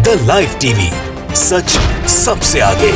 The live TV, सच सबसे आगे।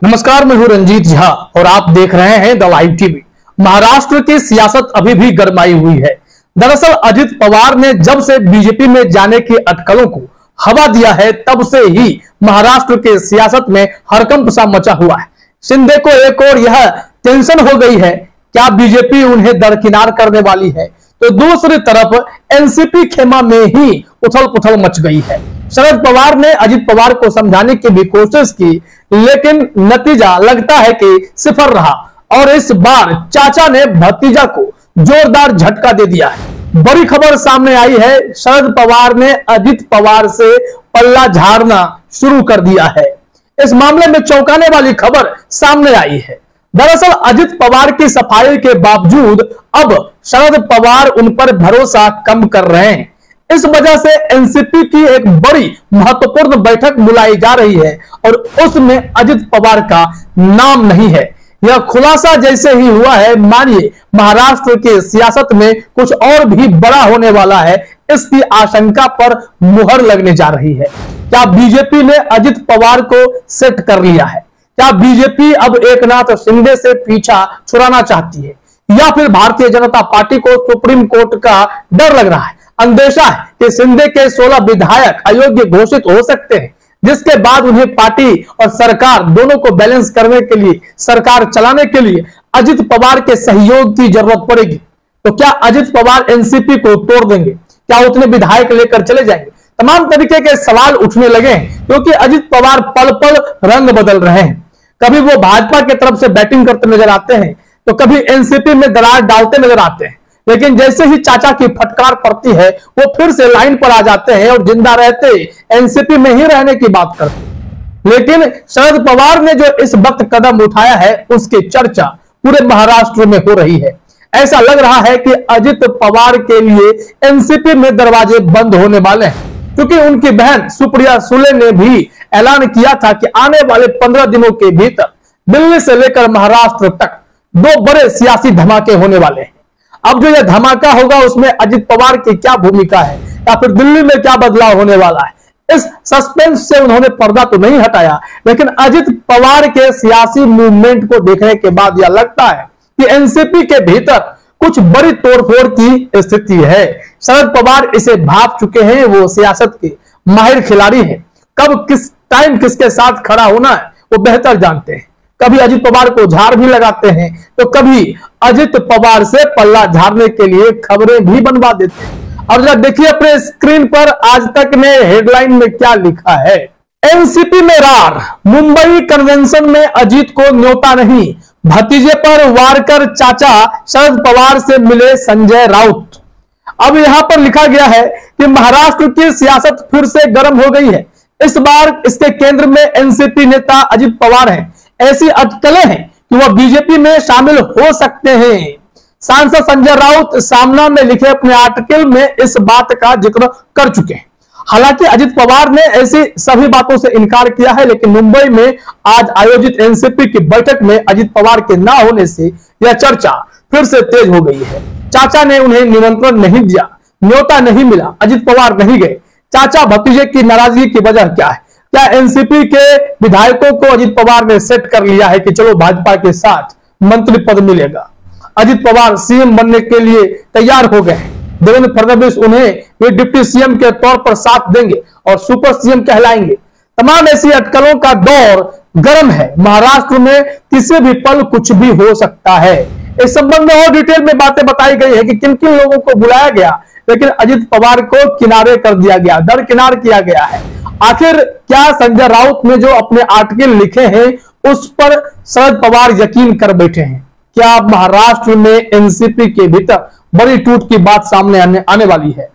नमस्कार, मैं हूं रंजीत झा और आप देख रहे हैं द लाइव टीवी। महाराष्ट्र की सियासत अभी भी गरमाई हुई है। दरअसल अजित पवार ने जब से बीजेपी में जाने की अटकलों को हवा दिया है, तब से ही महाराष्ट्र के सियासत में हड़कंप सा मचा हुआ है। शिंदे को एक और यह टेंशन हो गई है, क्या बीजेपी उन्हें दरकिनार करने वाली है? तो दूसरी तरफ एनसीपी खेमा में ही उथल पुथल मच गई है। शरद पवार ने अजित पवार को समझाने की भी कोशिश की, लेकिन नतीजा लगता है कि सिफर रहा और इस बार चाचा ने भतीजा को जोरदार झटका दे दिया है। बड़ी खबर सामने आई है, शरद पवार ने अजित पवार से पल्ला झाड़ना शुरू कर दिया है। इस मामले में चौंकाने वाली खबर सामने आई है। दरअसल अजित पवार की सफाई के बावजूद अब शरद पवार उन पर भरोसा कम कर रहे हैं। इस वजह से एनसीपी की एक बड़ी महत्वपूर्ण बैठक बुलाई जा रही है और उसमें अजित पवार का नाम नहीं है। यह खुलासा जैसे ही हुआ है, मानिए महाराष्ट्र की सियासत में कुछ और भी बड़ा होने वाला है, इसकी आशंका पर मुहर लगने जा रही है। क्या बीजेपी ने अजित पवार को सेट कर लिया है? क्या बीजेपी अब एकनाथ शिंदे से पीछा छुड़ाना चाहती है, या फिर भारतीय जनता पार्टी को सुप्रीम कोर्ट का डर लग रहा है? अंदेशा है कि शिंदे के 16 विधायक अयोग्य घोषित हो सकते हैं, जिसके बाद उन्हें पार्टी और सरकार दोनों को बैलेंस करने के लिए, सरकार चलाने के लिए अजित पवार के सहयोग की जरूरत पड़ेगी। तो क्या अजित पवार एनसीपी को तोड़ देंगे? क्या उतने विधायक लेकर चले जाएंगे? तमाम तरीके के सवाल उठने लगे हैं, क्योंकि अजित पवार पल पल रंग बदल रहे हैं। कभी वो भाजपा की तरफ से बैटिंग करते नजर आते हैं, तो कभी एनसीपी में दरार डालते नजर आते हैं, लेकिन जैसे ही चाचा की फटकार पड़ती है, वो फिर से लाइन पर आ जाते हैं और जिंदा रहते एनसीपी में ही रहने की बात करते हैं। लेकिन शरद पवार ने जो इस वक्त कदम उठाया है, उसकी चर्चा पूरे महाराष्ट्र में हो रही है। ऐसा लग रहा है कि अजित पवार के लिए एनसीपी में दरवाजे बंद होने वाले हैं, क्योंकि उनकी बहन सुप्रिया सुले ने भी ऐलान किया था कि आने वाले 15 दिनों के भीतर दिल्ली से लेकर महाराष्ट्र तक 2 बड़े सियासी धमाके होने वाले हैं। अब जो यह धमाका होगा, उसमें अजित पवार की क्या भूमिका है, या फिर दिल्ली में क्या बदलाव होने वाला है, इस सस्पेंस से उन्होंने पर्दा तो नहीं हटाया। लेकिन अजित पवार के सियासी मूवमेंट को देखने के बाद यह लगता है कि एनसीपी के भीतर कुछ बड़ी तोड़फोड़ की स्थिति है। शरद पवार इसे भाप चुके हैं, वो सियासत के माहिर खिलाड़ी हैं। कब किस टाइम किसके साथ खड़ा होना है वो बेहतर जानते हैं। कभी अजित पवार को झाड़ भी लगाते हैं, तो कभी अजित पवार से पल्ला झाड़ने के लिए खबरें भी बनवा देते हैं। और जरा देखिए अपने स्क्रीन पर आज तक ने हेडलाइन में क्या लिखा है। एनसीपी में रार, मुंबई कन्वेंशन में अजित को न्योता नहीं, भतीजे पर वार कर चाचा शरद पवार से मिले संजय राउत। अब यहां पर लिखा गया है कि महाराष्ट्र की सियासत फिर से गर्म हो गई है। इस बार इसके केंद्र में एनसीपी नेता अजित पवार हैं। ऐसी अटकलें हैं कि वह बीजेपी में शामिल हो सकते हैं। सांसद संजय राउत सामना में लिखे अपने आर्टिकल में इस बात का जिक्र कर चुके हैं। हालांकि अजित पवार ने ऐसी सभी बातों से इनकार किया है, लेकिन मुंबई में आज आयोजित एनसीपी की बैठक में अजित पवार के ना होने से यह चर्चा फिर से तेज हो गई है। चाचा ने उन्हें निमंत्रण नहीं दिया, न्योता नहीं मिला, अजित पवार नहीं गए। चाचा भतीजे की नाराजगी की वजह क्या है? क्या एनसीपी के विधायकों को अजित पवार ने सेट कर लिया है कि चलो भाजपा के साथ मंत्री पद मिलेगा? अजित पवार सीएम बनने के लिए तैयार हो गए। देवेंद्र फडणवीस उन्हें वे डिप्टी सीएम के तौर पर साथ देंगे और सुपर सीएम कहलाएंगे। तमाम ऐसी अटकलों का दौर गर्म है। महाराष्ट्र में किसी भी पल कुछ भी हो सकता है। इस संबंध में और डिटेल में बातें बताई गई है कि किन किन लोगों को बुलाया गया, लेकिन अजित पवार को किनारे कर दिया गया, दरकिनार किया गया है। आखिर क्या संजय राउत ने जो अपने आर्टिकल लिखे हैं, उस पर शरद पवार यकीन कर बैठे हैं? क्या महाराष्ट्र में एनसीपी के भीतर बड़ी टूट की बात सामने आने वाली है?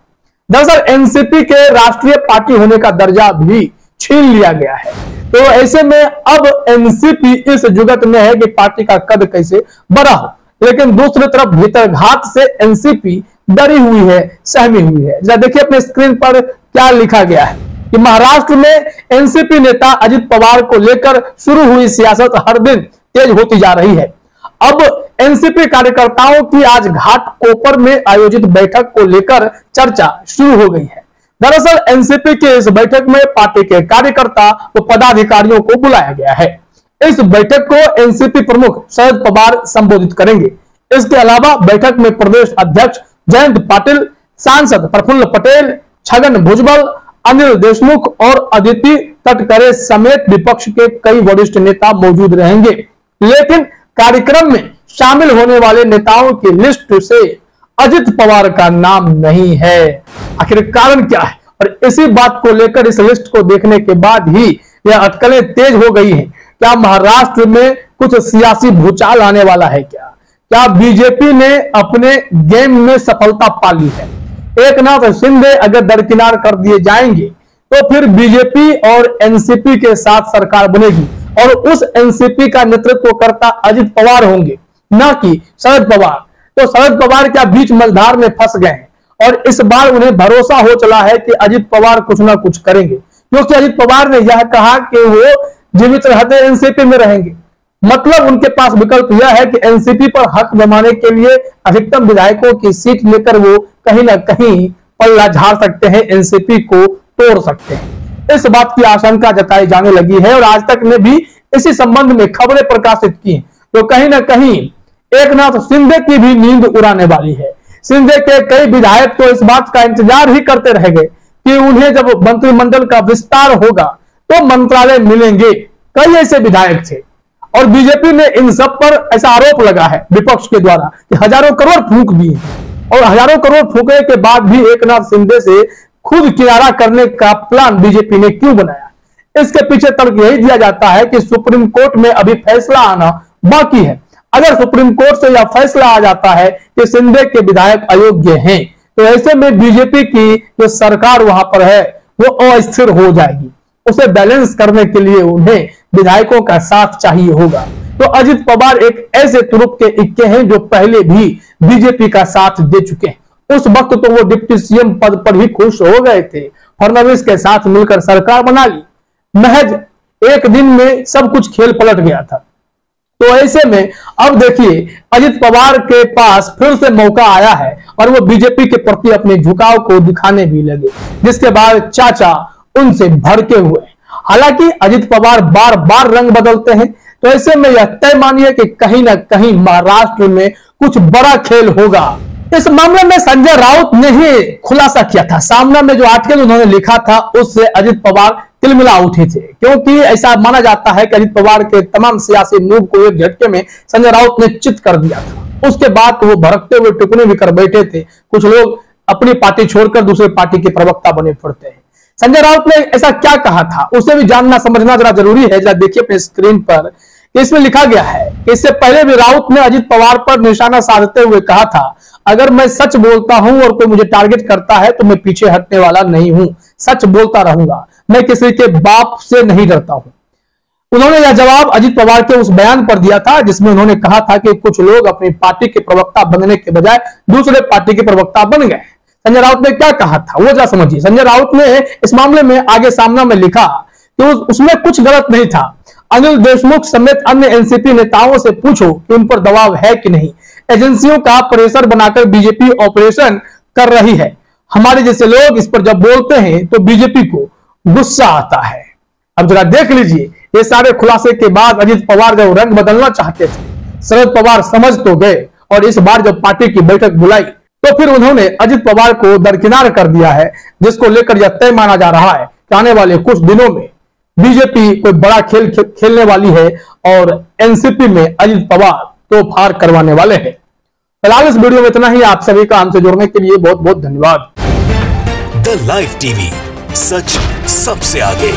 दरअसल एनसीपी के राष्ट्रीय पार्टी होने का दर्जा भी छीन लिया गया है। तो ऐसे में अब एनसीपी इस जुगत में है कि पार्टी का कद कैसे बड़ा हो, लेकिन दूसरी तरफ भीतर घात से एनसीपी डरी हुई है, सहमी हुई है। जरा देखिए अपने स्क्रीन पर क्या लिखा गया है कि महाराष्ट्र में एनसीपी नेता अजित पवार को लेकर शुरू हुई सियासत हर दिन तेज होती जा रही है। अब एनसीपी कार्यकर्ताओं की आज घाट कोपर में आयोजित बैठक को लेकर चर्चा शुरू हो गई है। दरअसल एनसीपी के इस बैठक में पार्टी के कार्यकर्ता व पदाधिकारियों को बुलाया गया है। इस बैठक को एनसीपी प्रमुख शरद पवार संबोधित करेंगे। इसके अलावा बैठक में प्रदेश अध्यक्ष जयंत पाटिल, सांसद प्रफुल्ल पटेल, छगन भुजबल, अनिल देशमुख और अदिति तटकरे समेत विपक्ष के कई वरिष्ठ नेता मौजूद रहेंगे। लेकिन कार्यक्रम में शामिल होने वाले नेताओं की लिस्ट से अजित पवार का नाम नहीं है। आखिर कारण क्या है? और इसी बात को लेकर इस लिस्ट को देखने के बाद ही यह अटकलें तेज हो गई हैं। क्या महाराष्ट्र में कुछ सियासी भूचाल आने वाला है? क्या बीजेपी ने अपने गेम में सफलता पा ली है? एकनाथ शिंदे अगर दरकिनार कर दिए जाएंगे तो फिर बीजेपी और एनसीपी के साथ सरकार बनेगी और उस एनसीपी का नेतृत्व करता अजित पवार होंगे, न कि शरद पवार। तो शरद पवार क्या बीच मझधार में फंस गए हैं और इस बार उन्हें भरोसा हो चला है कि अजित पवार कुछ ना कुछ करेंगे, क्योंकि अजित पवार ने यह कहा कि वो जीवित रहते एनसीपी में रहेंगे। मतलब उनके पास विकल्प यह है कि एनसीपी पर हक जमाने के लिए अधिकतम विधायकों की सीट लेकर वो कहीं ना कहीं पल्ला झाड़ सकते हैं, एनसीपी को तोड़ सकते हैं। इस बात की आशंका जताई जाने लगी है और आज तक ने भी इसी संबंध में खबरें प्रकाशित की हैं, तो कहीं ना कहीं एकनाथ शिंदे की भी नींद उड़ाने वाली है। शिंदे के कई विधायक तो इस बात का इंतजार ही करते रह गए कि उन्हें जब मंत्रिमंडल का विस्तार होगा तो मंत्रालय मिलेंगे। कई ऐसे विधायक थे और बीजेपी ने इन सब पर ऐसा आरोप लगा है विपक्ष के द्वारा कि हजारों करोड़ फूंक दिए और हजारों करोड़ फूकने के बाद भी एकनाथ शिंदे से खुद किनारा करने का प्लान बीजेपी ने क्यों बनाया? इसके पीछे तर्क यही दिया जाता है कि सुप्रीम कोर्ट में अभी फैसला आना बाकी है। अगर सुप्रीम कोर्ट से यह फैसला आ जाता है कि शिंदे के विधायक अयोग्य हैं, तो ऐसे में बीजेपी की जो सरकार वहां पर है वो अस्थिर हो जाएगी। उसे बैलेंस करने के लिए उन्हें विधायकों का साथ चाहिए होगा। तो अजित पवार एक ऐसे तुरुप के इक्के हैं जो पहले भी बीजेपी का साथ दे चुके हैं। उस वक्त तो वो डिप्टी सीएम पद पर ही खुश हो गए थे, फडणवीस के साथ मिलकर सरकार बना ली। महज एक दिन में सब कुछ खेल पलट गया था। तो ऐसे में अब देखिए अजित पवार के पास फिर से मौका आया है और वो बीजेपी के प्रति अपने झुकाव को दिखाने भी लगे, जिसके बाद चाचा उनसे भड़के हुए। हालांकि अजित पवार बार बार रंग बदलते हैं, तो ऐसे में यह तय मानिए कि कहीं ना कहीं महाराष्ट्र में कुछ बड़ा खेल होगा। इस मामले में संजय राउत ने ही खुलासा किया था। सामना में जो आर्टिकल उन्होंने लिखा था उससे अजित पवार तिलमिला उठे थे, क्योंकि ऐसा माना जाता है कि अजित पवार के तमाम सियासी मूव को एक झटके में संजय राउत ने चित कर दिया था। उसके बाद तो वो भड़कते हुए टिप्पणी भी कर बैठे थे। कुछ लोग अपनी पार्टी छोड़कर दूसरे पार्टी के प्रवक्ता बने फिरते हैं। संजय राउत ने ऐसा क्या कहा था उसे भी जानना समझना जरा जरूरी है। जरा देखिए अपने स्क्रीन पर, इसमें लिखा गया है कि इससे पहले भी राउत ने अजित पवार पर निशाना साधते हुए कहा था, अगर मैं सच बोलता हूं और कोई मुझे टारगेट करता है तो मैं पीछे हटने वाला नहीं हूं, सच बोलता रहूंगा, मैं किसी के बाप से नहीं डरता हूं। उन्होंने यह जवाब अजित पवार के उस बयान पर दिया था जिसमें उन्होंने कहा था कि कुछ लोग अपनी पार्टी के प्रवक्ता बनने के बजाय दूसरे पार्टी के प्रवक्ता बन गए। संजय राउत ने क्या कहा था वो जरा समझिए। संजय राउत ने इस मामले में आगे सामना में लिखा कि उसमें कुछ गलत नहीं था। अनिल देशमुख समेत अन्य एनसीपी नेताओं से पूछो कि उन पर दबाव है कि नहीं। एजेंसियों का प्रेशर बनाकर बीजेपी ऑपरेशन कर रही है। हमारे जैसे लोग इस पर जब बोलते हैं तो बीजेपी को गुस्सा आता है। अब जरा देख लीजिए, ये सारे खुलासे के बाद अजित पवार जब रंग बदलना चाहते थे, शरद पवार समझ तो गए और इस बार जब पार्टी की बैठक बुलाई तो फिर उन्होंने अजित पवार को दरकिनार कर दिया है, जिसको लेकर यह तय माना जा रहा है कि आने वाले कुछ दिनों में बीजेपी कोई बड़ा खेल खेलने वाली है और एनसीपी में अजित पवार तो फार करवाने वाले हैं। फिलहाल इस वीडियो में इतना ही। आप सभी का हमसे जुड़ने के लिए बहुत बहुत धन्यवाद। द लाइव टीवी, सच सबसे आगे।